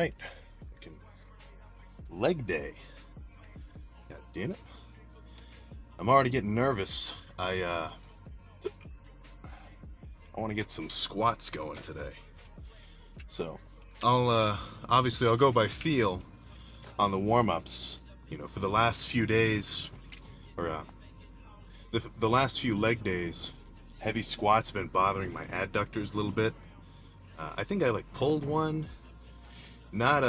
right. Fucking leg day. God damn it. I'm already getting nervous. I want to get some squats going today. So obviously I'll go by feel on the warm-ups. You know, for the last few days, or the last few leg days, heavy squats have been bothering my adductors a little bit. I think I like pulled one. Not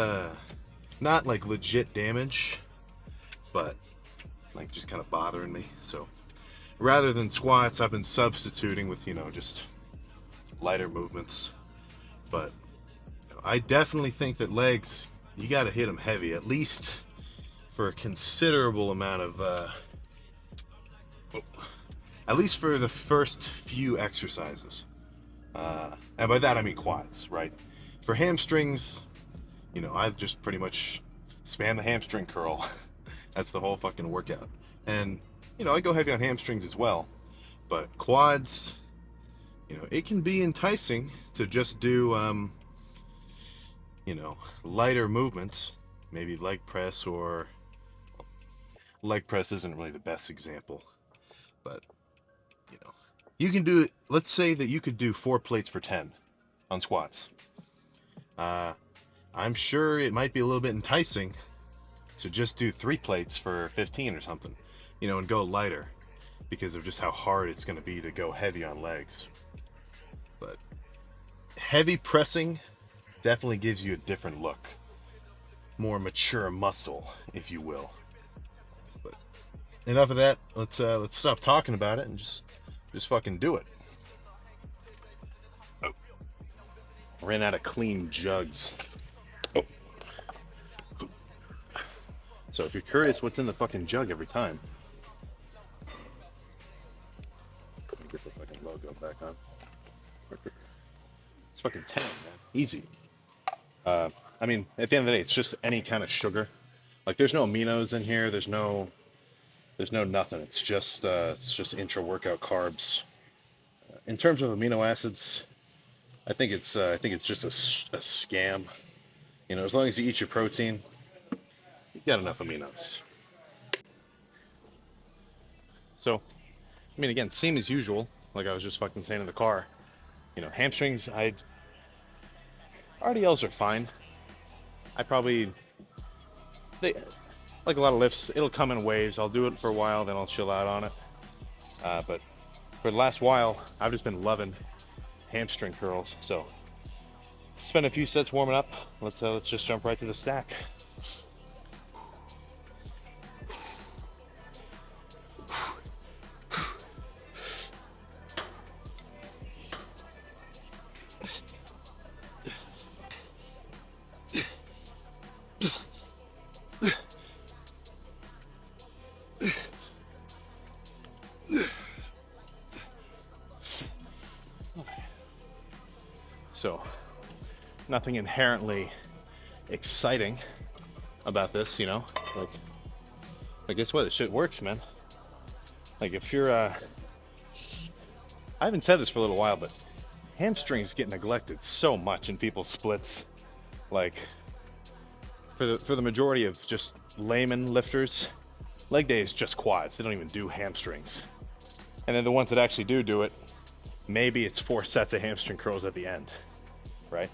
like legit damage, but like just kind of bothering me. So rather than squats, I've been substituting with, just lighter movements. But I definitely think that legs, you got to hit them heavy, at least for a considerable amount of, at least for the first few exercises. And by that I mean quads, right? For hamstrings, I've just pretty much spam the hamstring curl. That's the whole fucking workout. And, I go heavy on hamstrings as well. But quads, it can be enticing to just do, lighter movements. Maybe leg press, or leg press isn't really the best example. But, you can do, let's say that you could do 4 plates for 10 on squats. I'm sure it might be a little bit enticing to just do 3 plates for 15 or something, and go lighter because of just how hard it's going to be to go heavy on legs. But heavy pressing definitely gives you a different look, more mature muscle, if you will. But enough of that. Let's stop talking about it and just fucking do it. Oh, ran out of clean jugs. Oh. So if you're curious what's in the fucking jug every time, let me get the fucking logo back on. It's fucking 10, man. Easy. I mean, at the end of the day, it's just any kind of sugar. Like, there's no aminos in here. There's no nothing. It's just intra-workout carbs. In terms of amino acids, I think it's just a scam. As long as you eat your protein, you got enough aminos. So, I mean, again, same as usual. Like I was just fucking saying in the car. Hamstrings, RDLs are fine. They, like a lot of lifts, it'll come in waves. I'll do it for a while, then I'll chill out on it. But for the last while, I've just been loving hamstring curls. So, spend a few sets warming up. Let's just jump right to the stack. So, nothing inherently exciting about this, Like guess what? This shit works, man. Like if you're, I haven't said this for a little while, but hamstrings get neglected so much in people's splits. Like for the majority of just layman lifters, leg day is just quads. They don't even do hamstrings. And then the ones that actually do it, maybe it's 4 sets of hamstring curls at the end, right?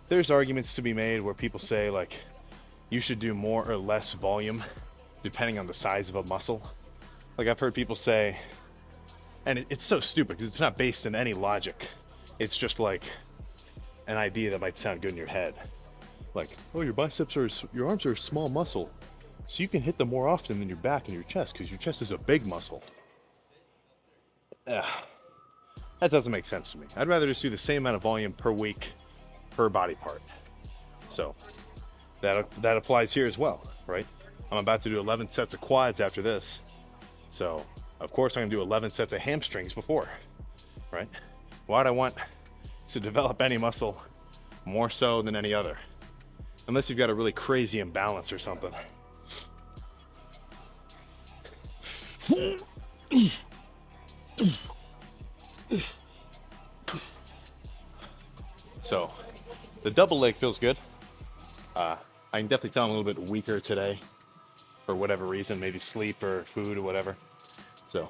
There's arguments to be made where people say, like, you should do more or less volume depending on the size of a muscle. Like, I've heard people say, and it's so stupid because it's not based in any logic. It's just like an idea that might sound good in your head. Like, oh, your arms are a small muscle, so you can hit them more often than your back and your chest because your chest is a big muscle. That doesn't make sense to me. I'd rather just do the same amount of volume per week per body part. So that applies here as well, right? I'm about to do 11 sets of quads after this. So of course I'm gonna do 11 sets of hamstrings before, right? Why'd I want to develop any muscle more so than any other? Unless you've got a really crazy imbalance or something. So The double leg feels good. I can definitely tell I'm a little bit weaker today for whatever reason, maybe sleep or food or whatever. So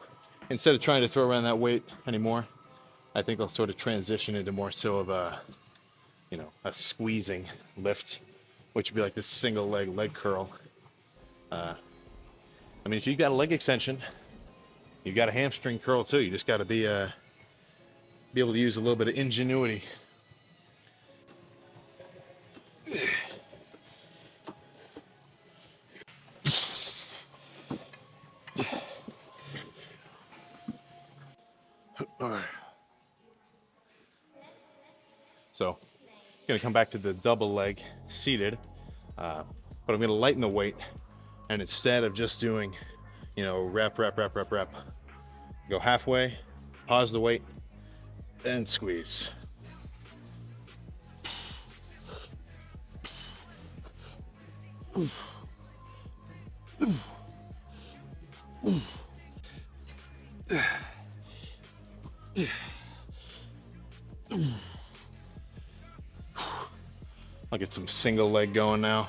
instead of trying to throw around that weight anymore, I think I'll sort of transition into more so of a, a squeezing lift, which would be like this single leg curl. I mean, if you've got a leg extension, you've got a hamstring curl too. You just got to be able to use a little bit of ingenuity. All right. So, gonna come back to the double leg seated, but I'm gonna lighten the weight, and instead of just doing, rep, go halfway, pause the weight, and squeeze. I'll get some single leg going now.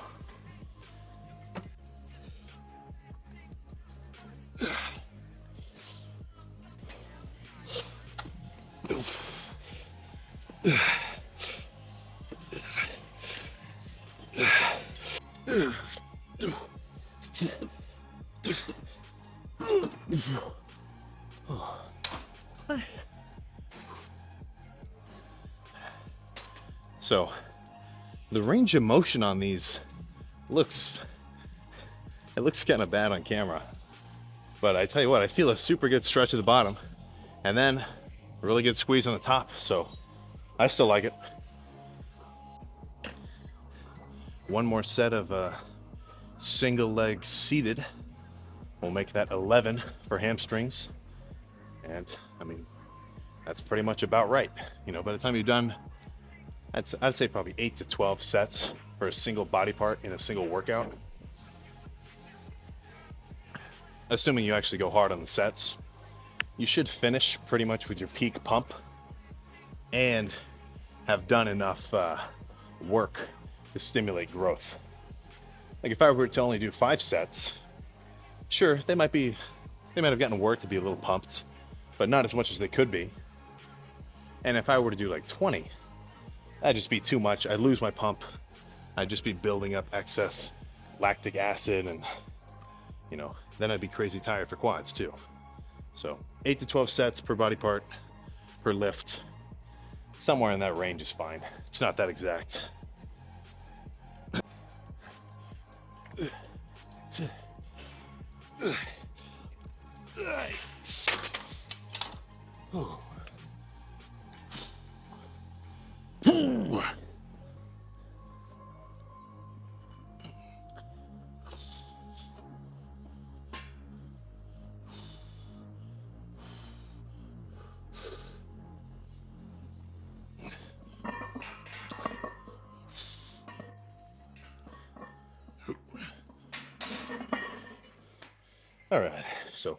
So the range of motion on these looks kind of bad on camera, but I tell you what, I feel a super good stretch at the bottom and then a really good squeeze on the top, so I still like it. One more set of single leg seated. We'll make that 11 for hamstrings, and I mean, that's pretty much about right. By the time you've done, I'd say probably 8 to 12 sets for a single body part in a single workout. Assuming you actually go hard on the sets, you should finish pretty much with your peak pump and have done enough work to stimulate growth. Like if I were to only do 5 sets, sure, they might have gotten work to be a little pumped, but not as much as they could be. And if I were to do like 20, that'd just be too much. I'd lose my pump. I'd just be building up excess lactic acid, and then I'd be crazy tired for quads too. So 8 to 12 sets per body part per lift. Somewhere in that range is fine. It's not that exact. All right, so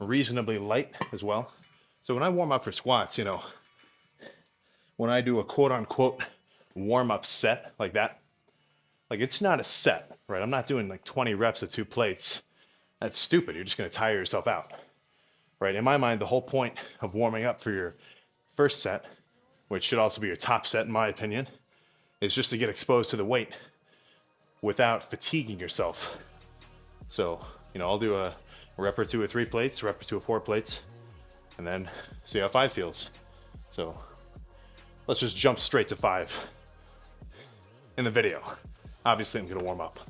reasonably light as well. So when I warm up for squats, when I do a quote unquote warm up set like that, like it's not a set, right? I'm not doing like 20 reps of 2 plates. That's stupid. You're just gonna tire yourself out, right? In my mind, the whole point of warming up for your first set, which should also be your top set in my opinion, is just to get exposed to the weight without fatiguing yourself. So, I'll do a rep or 2 of 3 plates, rep or 2 of 4 plates, and then see how 5 feels. So let's just jump straight to 5 in the video. Obviously, I'm gonna warm up.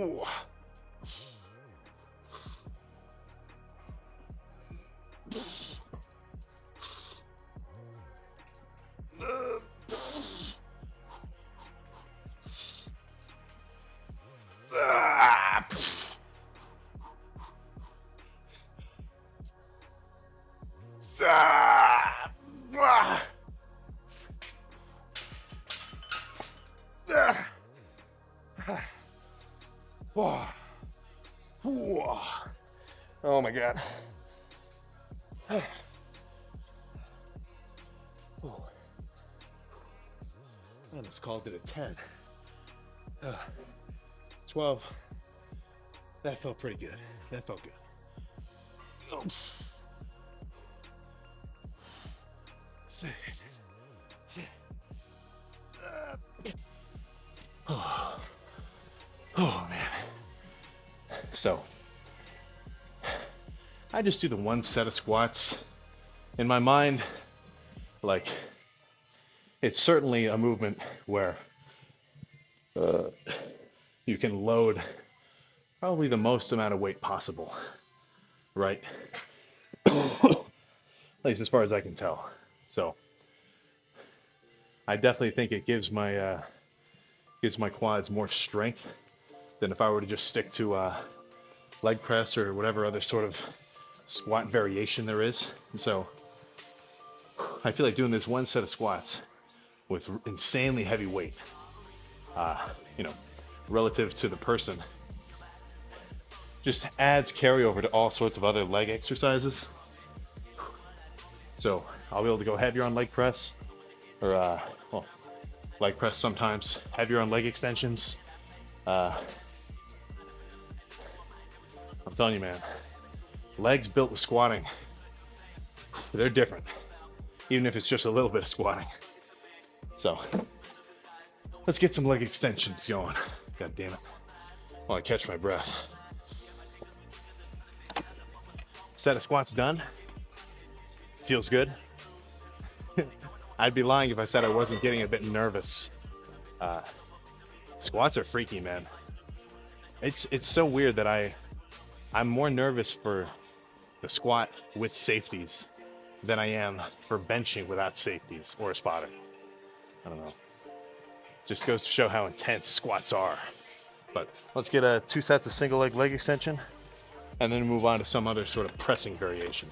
Ooh. Ah. Ah. Ah. Ah. Whoa. Whoa. Oh my God. I almost called it a 10. 12. That felt pretty good. That felt good. Oh. Oh man. So I just do the one set of squats. In my mind, like, it's certainly a movement where you can load probably the most amount of weight possible, right? At least as far as I can tell. So I definitely think it gives my quads more strength than if I were to just stick to leg press or whatever other sort of squat variation there is. And so I feel like doing this one set of squats with insanely heavy weight, you know, relative to the person, just adds carryover to all sorts of other leg exercises. So I'll be able to go heavier on leg press, or well, leg press sometimes, heavier on leg extensions. I'm telling you, man, legs built with squatting, they're different, even if it's just a little bit of squatting. So let's get some leg extensions going. God damn it. While I catch my breath. Set of squats done. Feels good. I'd be lying if I said I wasn't getting a bit nervous. Squats are freaky, man. It's so weird that I'm more nervous for the squat with safeties than I am for benching without safeties or a spotter. I don't know. Just goes to show how intense squats are. But let's get 2 sets of single leg extension and then move on to some other sort of pressing variation.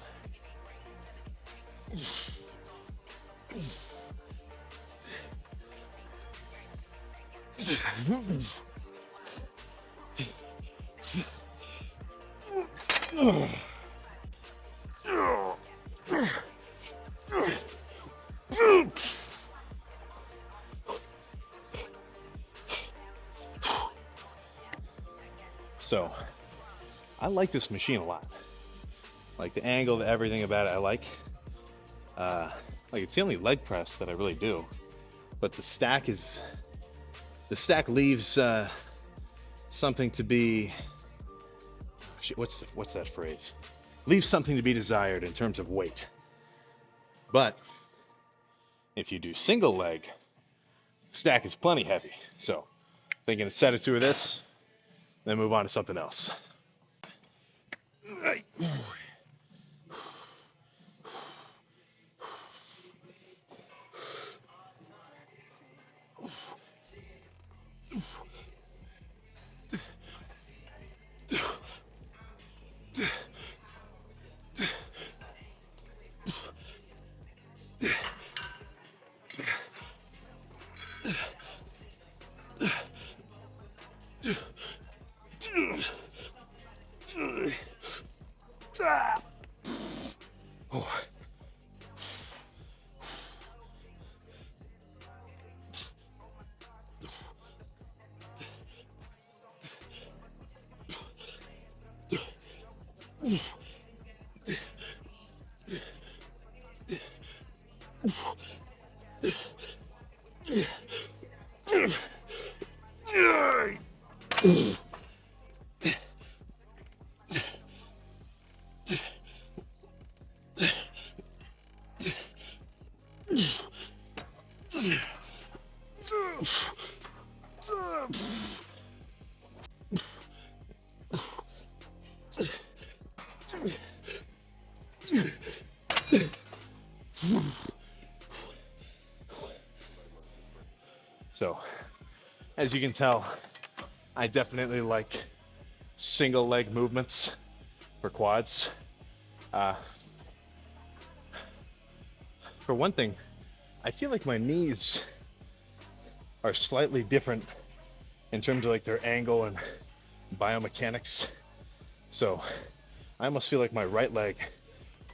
So I like this machine a lot. Like the angle, everything about it I like. Like it's the only leg press that I really do. But the stack leaves something to be, what's that phrase? Leaves something to be desired in terms of weight. But if you do single leg, the stack is plenty heavy. So thinking a set or 2 of this, then move on to something else. So as you can tell, I definitely like single leg movements for quads. For one thing, I feel like my knees are slightly different in terms of like their angle and biomechanics. So I almost feel like my right leg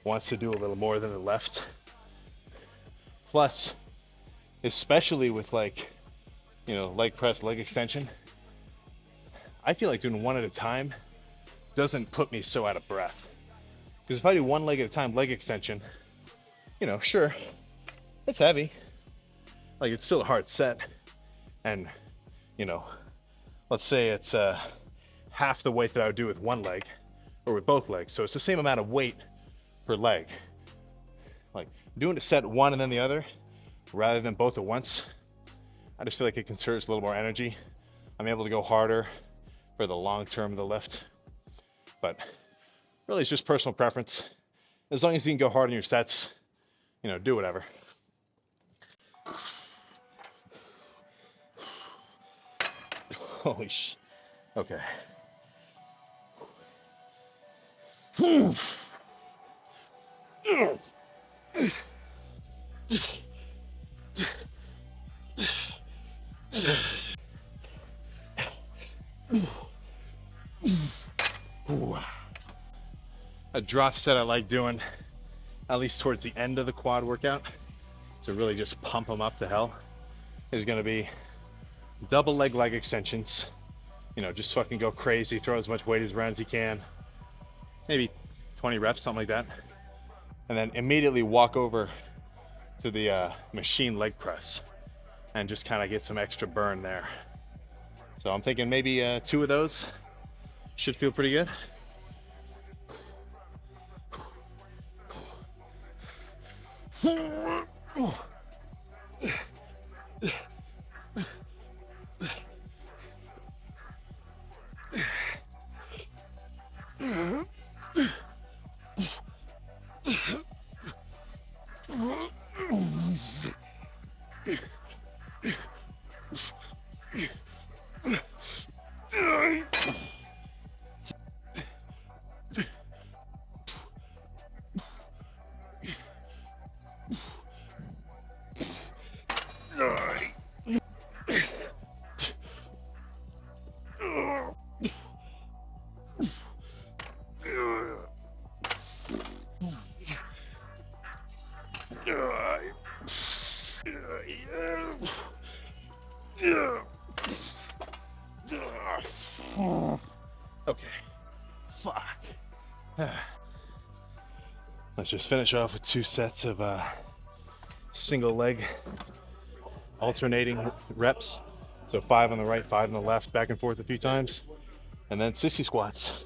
wants to do a little more than the left. Plus, especially with like, you know, leg press, leg extension, I feel like doing one at a time doesn't put me so out of breath. Because if I do one leg at a time, leg extension, you know, sure, it's heavy. Like it's still a hard set. And, you know, let's say it's half the weight that I would do with one leg or with both legs. So it's the same amount of weight per leg. Like doing a set one and then the other rather than both at once, I just feel like it conserves a little more energy. I'm able to go harder for the long term of the lift. But really it's just personal preference. As long as you can go hard in your sets, you know, do whatever. Holy sh... Okay. A drop set I like doing, at least towards the end of the quad workout, to really just pump them up to hell, is gonna be double leg extensions. You know, just fucking go crazy, throw as much weight as around as you can. Maybe 20 reps, something like that. And then immediately walk over to the machine leg press and just kind of get some extra burn there. So I'm thinking maybe 2 of those should feel pretty good. Okay, fuck. Let's just finish off with 2 sets of single leg alternating reps. So 5 on the right, 5 on the left, back and forth a few times. And then sissy squats.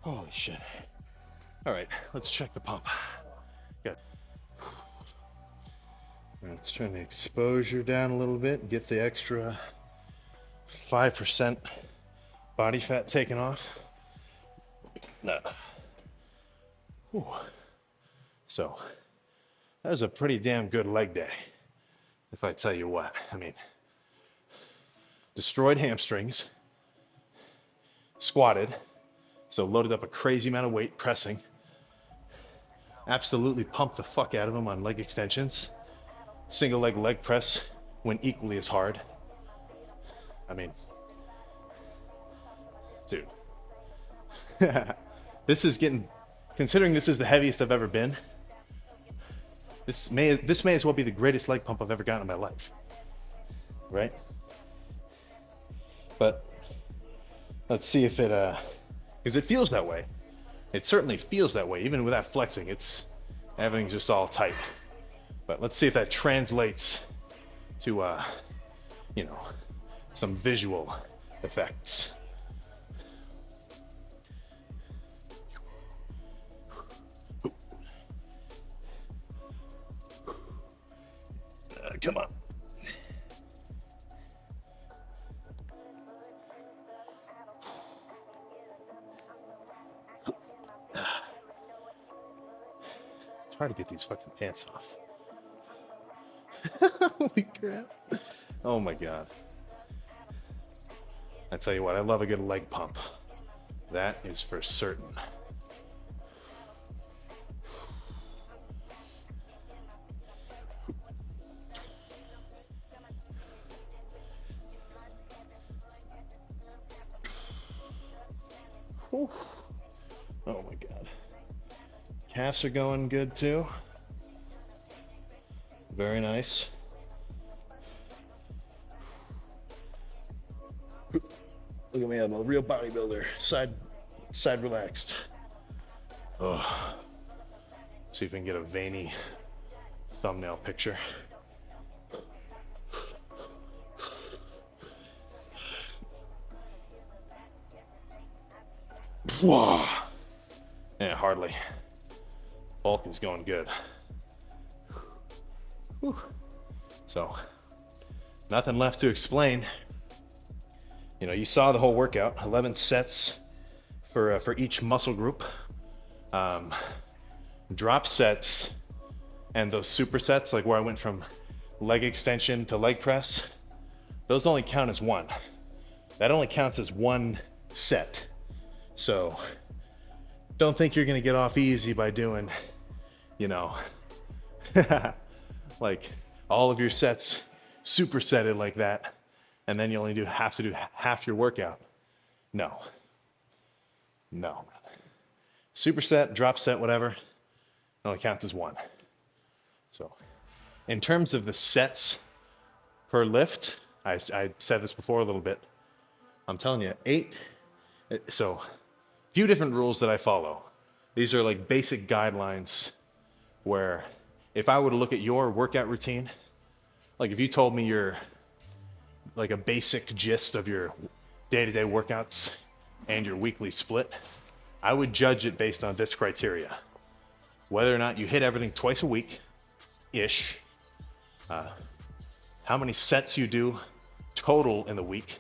Holy shit. All right, let's check the pump. Good. Let's turn the exposure down a little bit, get the extra 5% body fat taken off. So that was a pretty damn good leg day, if I tell you what. I mean, destroyed hamstrings, squatted, so loaded up a crazy amount of weight pressing, absolutely pumped the fuck out of them on leg extensions. Single leg press went equally as hard. I mean, dude, this is getting, considering this is the heaviest I've ever been, this may as well be the greatest leg pump I've ever gotten in my life, right? But Let's see if it, because it feels that way. It certainly feels that way, even without flexing. Everything's just all tight. But let's see if that translates to, you know, some visual effects. Come on. It's hard to get these fucking pants off. Holy crap. Oh my God. I tell you what, I love a good leg pump. That is for certain. Whew. Oh my God. Calves are going good too. Very nice. Look at me, I'm a real bodybuilder. Side relaxed. Oh. See if we can get a veiny thumbnail picture. Whoa. Yeah, hardly. Bulk is going good. Whew. So, nothing left to explain. You know, you saw the whole workout, 11 sets for each muscle group. Drop sets and those supersets, like where I went from leg extension to leg press, those only count as one. That only counts as one set. So don't think you're gonna get off easy by doing, you know, like all of your sets supersetted like that, and then you only have to do half your workout. No. Superset, drop set, whatever, it only counts as one. So in terms of the sets per lift, I said this before a little bit. I'm telling you, 8. So few different rules that I follow. These are like basic guidelines where if I were to look at your workout routine, like if you told me your like a basic gist of your day-to-day workouts and your weekly split, I would judge it based on this criteria. Whether or not you hit everything twice a week-ish, how many sets you do total in the week,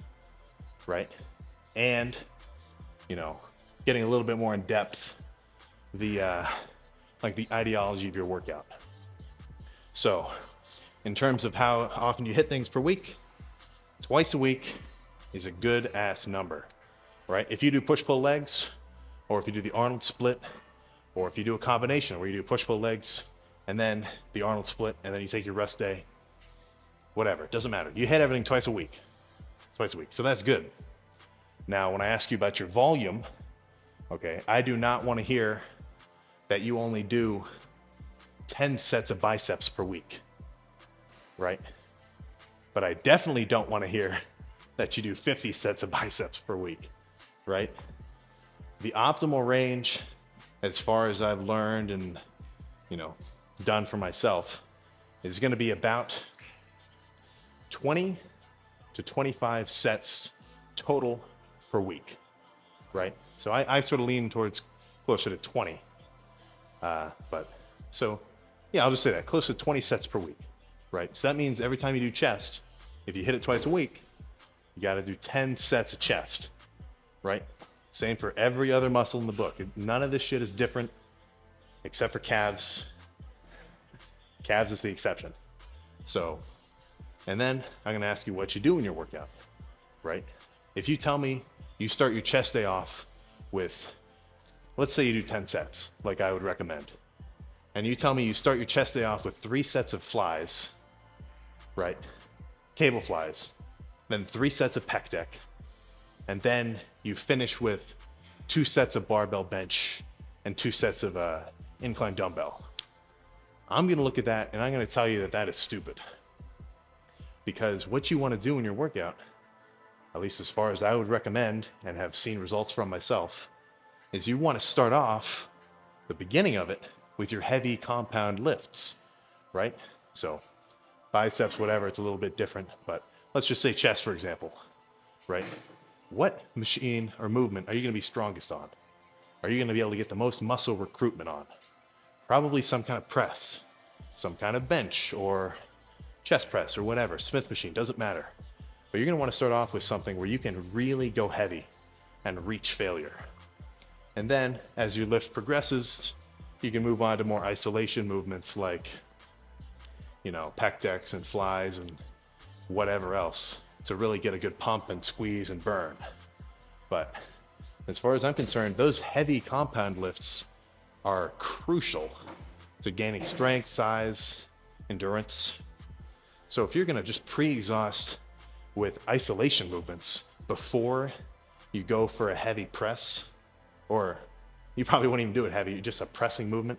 right? And, you know, getting a little bit more in depth, like the ideology of your workout. So, in terms of how often you hit things per week, twice a week is a good ass number, right? If you do push-pull legs, or if you do the Arnold split, or if you do a combination where you do push-pull legs and then the Arnold split and then you take your rest day, whatever, it doesn't matter. You hit everything twice a week. So that's good. Now, when I ask you about your volume, okay, I do not want to hear that you only do 10 sets of biceps per week, right? But I definitely don't want to hear that you do 50 sets of biceps per week, right? The optimal range, as far as I've learned and, you know, done for myself, is going to be about 20 to 25 sets total per week, right? So I sort of lean towards closer to 20. But so, yeah, I'll just say that, close to 20 sets per week, right? So that means every time you do chest, if you hit it twice a week, you got to do 10 sets of chest, right? Same for every other muscle in the book. None of this shit is different except for calves. Calves is the exception. So, and then I'm gonna ask you what you do in your workout, right? If you tell me you start your chest day off with, let's say you do 10 sets, like I would recommend, and you tell me you start your chest day off with 3 sets of flies, right? Cable flies, then 3 sets of pec deck, and then you finish with 2 sets of barbell bench and 2 sets of incline dumbbell. I'm gonna look at that and I'm gonna tell you that that is stupid. Because what you wanna do in your workout at least as far as I would recommend and have seen results from myself, is you want to start off the beginning of it with your heavy compound lifts, right? So biceps, whatever, it's a little bit different, but let's just say chest, for example, right? What machine or movement are you going to be strongest on? Are you going to be able to get the most muscle recruitment on? Probably some kind of press, some kind of bench or chest press or whatever, Smith machine, doesn't matter. But you're going to want to start off with something where you can really go heavy and reach failure. And then as your lift progresses, you can move on to more isolation movements like, pec decks and flies and whatever else to really get a good pump and squeeze and burn. But as far as I'm concerned, those heavy compound lifts are crucial to gaining strength, size, endurance. So if you're going to just pre-exhaust with isolation movements before you go for a heavy press, or you probably won't even do it heavy, just a pressing movement,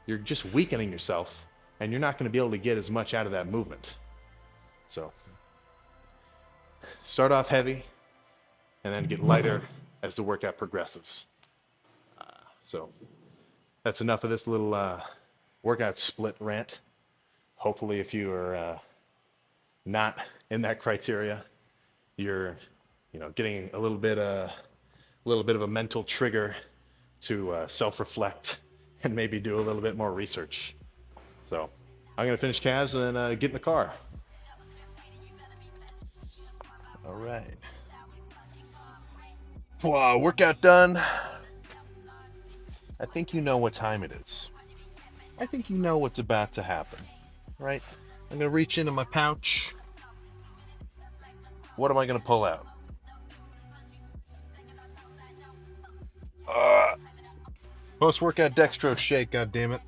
you're just weakening yourself and you're not going to be able to get as much out of that movement. So start off heavy and then get lighter as the workout progresses. So that's enough of this little workout split rant. Hopefully if you are not in that criteria, you're getting a little bit of a mental trigger to self-reflect and maybe do a little bit more research. So I'm gonna finish calves and then get in the car. All right. Wow, workout done. I think you know what time it is. I think you know what's about to happen, right? I'm gonna reach into my pouch. What am I gonna pull out? Post-workout dextrose shake, goddammit.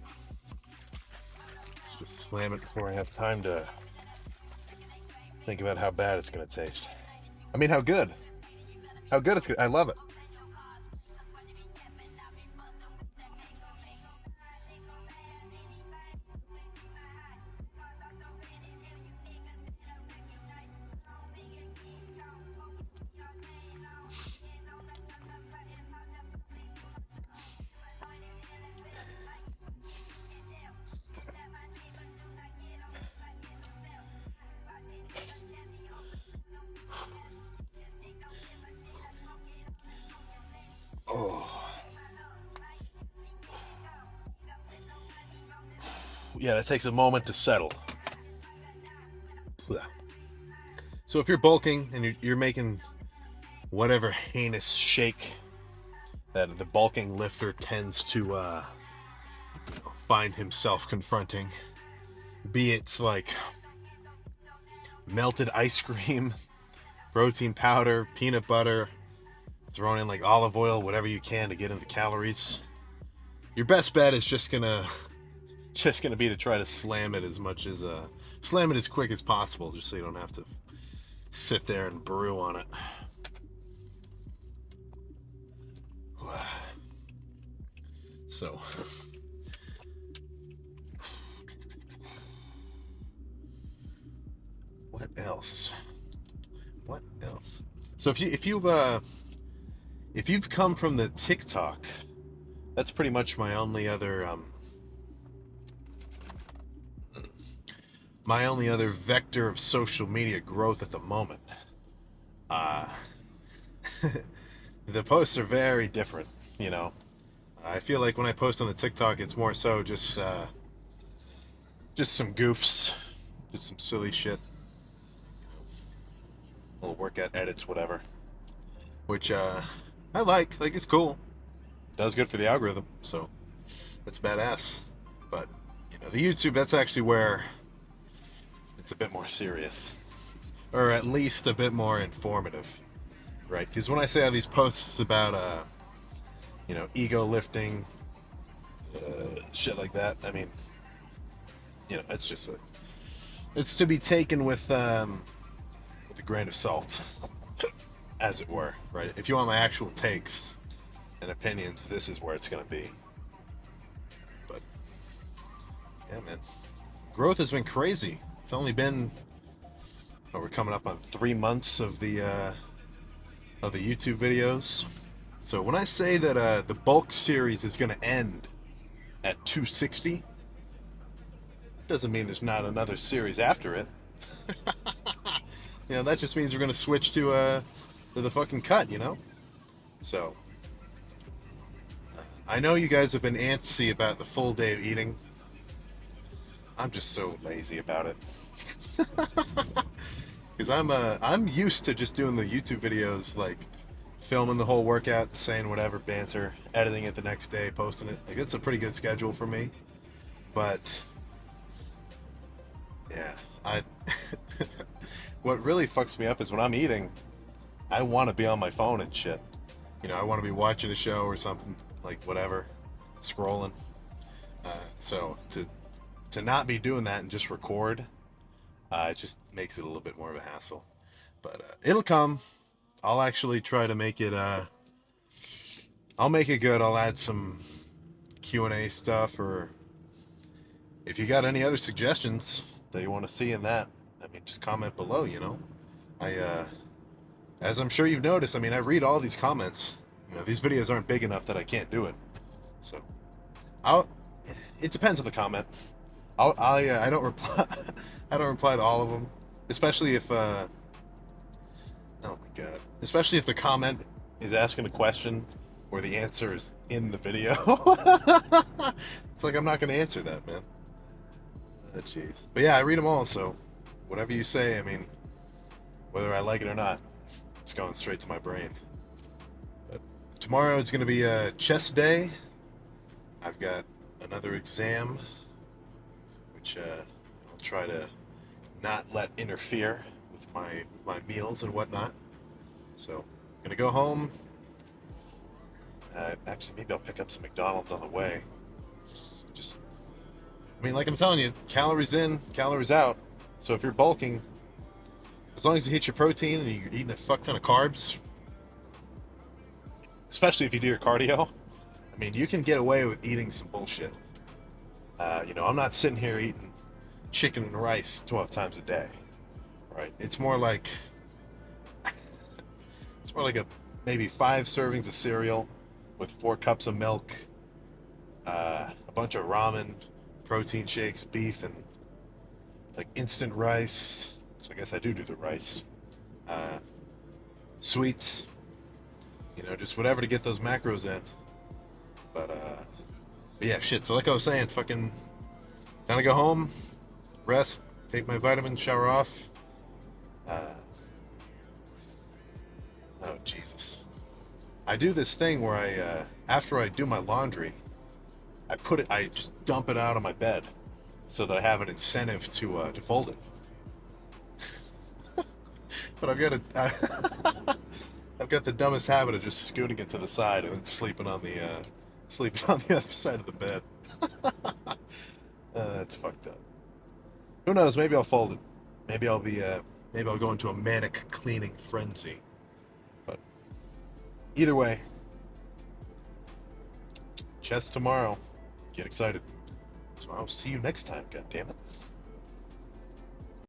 Let's just slam it before I have time to think about how bad it's gonna taste. I mean, how good. How good it's gonna, I love it. Oh. Yeah, that takes a moment to settle. So if you're bulking and you're making whatever heinous shake that the bulking lifter tends to find himself confronting, be it like melted ice cream, protein powder, peanut butter, throwing in like olive oil, whatever you can to get into calories, your best bet is just gonna be to try to slam it as quick as possible, just so you don't have to sit there and brew on it. So what else? So if you've come from the TikTok, that's pretty much my only other vector of social media growth at the moment. The posts are very different, I feel like when I post on the TikTok, it's more so just some goofs, just some silly shit, little workout edits, whatever, which I like it's cool, does good for the algorithm, so it's badass. But the YouTube, that's actually where it's a bit more serious, or at least a bit more informative, right? Because when I say all these posts about ego lifting, shit like that, I mean, it's to be taken with a grain of salt, as it were, right? If you want my actual takes and opinions, this is where it's gonna be. But yeah, man, growth has been crazy. It's only been, we're coming up on 3 months of the of the YouTube videos. So when I say that the bulk series is going to end at 260, doesn't mean there's not another series after it. You know, that just means we're going to switch to the fucking cut, you know? So, I know you guys have been antsy about the full day of eating. I'm just so lazy about it. Because I'm used to just doing the YouTube videos, like filming the whole workout, saying whatever banter, editing it the next day, posting it. Like, it's a pretty good schedule for me. But yeah, I what really fucks me up is when I'm eating, I want to be on my phone and shit. You know, I want to be watching a show or something, like whatever, scrolling. So to not be doing that and just record, it just makes it a little bit more of a hassle. But it'll come. I'll actually try to make it. I'll make it good. I'll add some Q&A stuff, or if you got any other suggestions that you want to see in that, I mean, just comment below. You know, as I'm sure you've noticed, I mean, I read all these comments. You know, these videos aren't big enough that I can't do it. So, it depends on the comment. I don't reply. I don't reply to all of them, especially if oh my god, especially if the comment is asking a question where the answer is in the video. It's like, I'm not going to answer that, man. Jeez. But yeah, I read them all, so whatever you say, I mean, whether I like it or not, it's going straight to my brain. But tomorrow is going to be a chest day. I've got another exam, which I'll try to not let interfere with my meals and whatnot. So I'm gonna go home. Actually, maybe I'll pick up some McDonald's on the way. Just, I mean, like I'm telling you, calories in, calories out. So if you're bulking, as long as you hit your protein and you're eating a fuck ton of carbs, especially if you do your cardio, I mean, you can get away with eating some bullshit. You know, I'm not sitting here eating chicken and rice 12 times a day, right? It's more like maybe 5 servings of cereal with 4 cups of milk, a bunch of ramen, protein shakes, beef, and like instant rice. So I guess I do the rice. Sweets, you know, just whatever to get those macros in. But yeah, shit. So like I was saying, fucking gotta go home, rest, take my vitamins, shower off. Oh Jesus! I do this thing where I after I do my laundry, I just dump it out on my bed, so that I have an incentive to fold it. But I've got the dumbest habit of just scooting it to the side and then sleeping on the other side of the bed. It's fucked up. Who knows? Maybe I'll fold it. Maybe I'll go into a manic cleaning frenzy. But either way, chest tomorrow. Get excited. So I'll see you next time. God damn it.